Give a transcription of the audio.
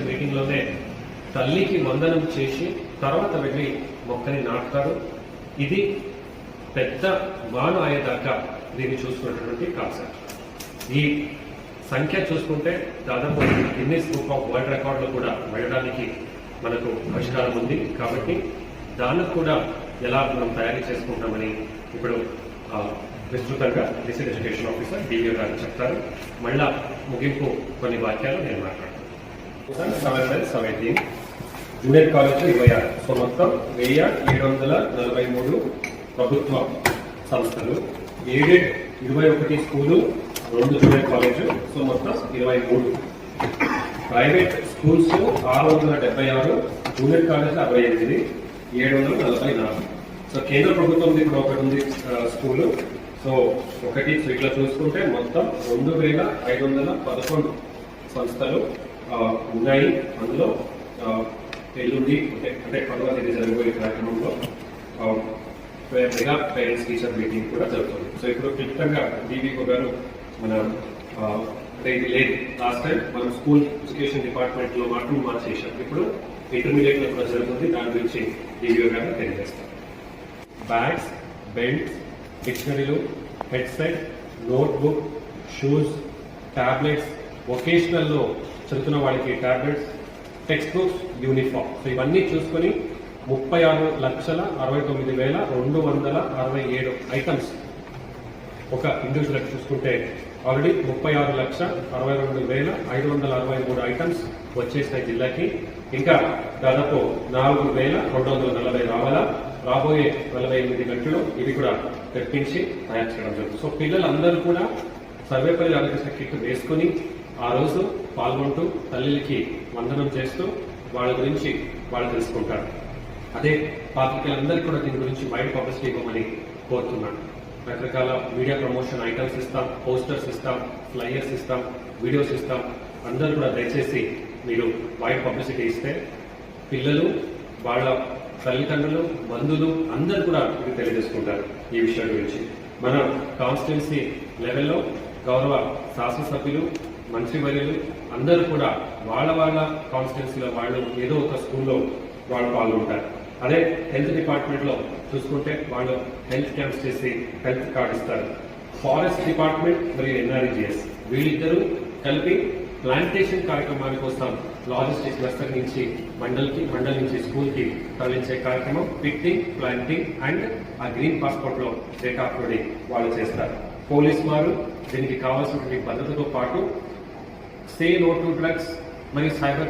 Meeting లోనే తల్లికి వందనం చేసి తర్వాత వెళ్ళి మొక్కని నాటుతారు. ఇది పెద్ద వాన అయ్యేదాకా దీన్ని చూసుకున్నటువంటి కాన్సెప్ట్. ఈ సంఖ్య చూసుకుంటే దాదాపు గిన్నిస్ బుక్ ఆఫ్ వరల్డ్ రికార్డులో కూడా వెళ్ళడానికి మనకు అవసరం ఉంది. కాబట్టి దానికి కూడా ఎలా మనం తయారీ చేసుకుంటామని ఇప్పుడు విస్తృతంగా డిస్ట్రిక్ట్ ఎడ్యుకేషన్ ఆఫీసర్ డివిఓ గారు చెప్తారు. మళ్ళా ముగింపు కొన్ని వాక్యాలు నేను మాట్లాడతాను. జూనియర్ కాలేజ్ 26, సో మొత్తం 1743 ప్రభుత్వ సంస్థలు, aided 21 school, 2 junior college, so మొత్తం 23. Private schools 676, junior college 68, 744. So కేంద్ర ప్రభుత్వం ఇప్పుడు ఒకటి ఉంది స్కూలు. సో ఇట్లా చూసుకుంటే మొత్తం 2511 సంస్థలు ఉన్నాయి. అందులో ఎల్లుండి అంటే 10వ తేదీ జరగబోయే కార్యక్రమంలో మెగా పేరెంట్స్ టీచర్ మీటింగ్ కూడా జరుగుతుంది. సో ఇప్పుడు క్లుప్తంగా డివిఓ గారు మన అంటే ఇది లేదు, లాస్ట్ టైం మనం స్కూల్ ఎడ్యుకేషన్ డిపార్ట్మెంట్ లో మాత్రం మార్చేసాం, ఇప్పుడు ఇంటర్మీడియట్ లో కూడా జరుగుతుంది. దాని గురించి డివిఓ గారు తెలియజేస్తారు. బ్యాగ్స్, బెల్ట్స్, డిక్షనరీలు, హెడ్సెట్, నోట్బుక్, షూస్, టాబ్లెట్స్, వొకేషనల్లో చదువుతున్న వాళ్ళకి tablets, text books, uniform. So ఇవన్నీ చూసుకొని 36,69,267 ఐటమ్స్ ఒక ఇండివిజువల్ చూసుకుంటే ఆల్రెడీ 36,62,563 ఐటమ్స్ వచ్చేసినాయి జిల్లాకి. ఇంకా దాదాపు 4,240 రావాలా. రాబోయే 48 గంటలు ఇవి కూడా తెప్పించి తయారు చేయడం జరుగుతుంది. సో పిల్లలందరూ కూడా సర్వేపల్లి ఆరోగ్యశ్రీ కిట్ వేసుకుని ఆ రోజు పాల్గొంటూ తల్లికి వందనం చేస్తూ వాళ్ళ గురించి వాళ్ళు తెలుసుకుంటారు. అదే పాత్రికలందరికీ కూడా దీని గురించి వైడ్ పబ్లిసిటీ ఇవ్వమని కోరుతున్నాను. రకరకాల మీడియా ప్రమోషన్ ఐటమ్స్ ఇస్తాం, పోస్టర్స్ ఇస్తాం, ఫ్లైయర్స్ ఇస్తాం, వీడియోస్ ఇస్తాం. అందరూ కూడా దయచేసి మీరు వైడ్ పబ్లిసిటీ ఇస్తే పిల్లలు, వాళ్ళ తల్లిదండ్రులు, బంధువులు అందరూ కూడా ఇది తెలియజేసుకుంటారు. ఈ విషయం గురించి మన కాన్స్టిట్యున్సీ లెవెల్లో గౌరవ శాసనసభ్యులు, మంత్రివర్యులు అందరూ కూడా వాళ్ళ కాన్స్టిట్యున్సీలో వాళ్ళు ఏదో ఒక స్కూల్లో వాళ్ళు పాల్గొంటారు. అదే హెల్త్ డిపార్ట్మెంట్ లో చూసుకుంటే వాళ్ళు హెల్త్ క్యాంప్స్ చేసి హెల్త్ కార్డు ఇస్తారు. ఫారెస్ట్ డిపార్ట్మెంట్ మరియు ఎన్ఆర్ఈజిఎస్ వీళ్ళిద్దరూ కలిపి ప్లాంటేషన్ కార్యక్రమాల కోసం లాజిస్టిక్స్ వ్యవస్థ నుంచి మండల్ నుంచి స్కూల్ కి తరలించే కార్యక్రమం పిక్టింగ్, ప్లాంటింగ్ అండ్ ఆ గ్రీన్ పాస్పోర్ట్ లో డేటా అప్లోడింగ్ వాళ్ళు చేస్తారు. పోలీస్ వారు దీనికి కావాల్సినటువంటి భద్రతతో పాటు సే నో టు డ్రగ్స్ మరియు సైబర్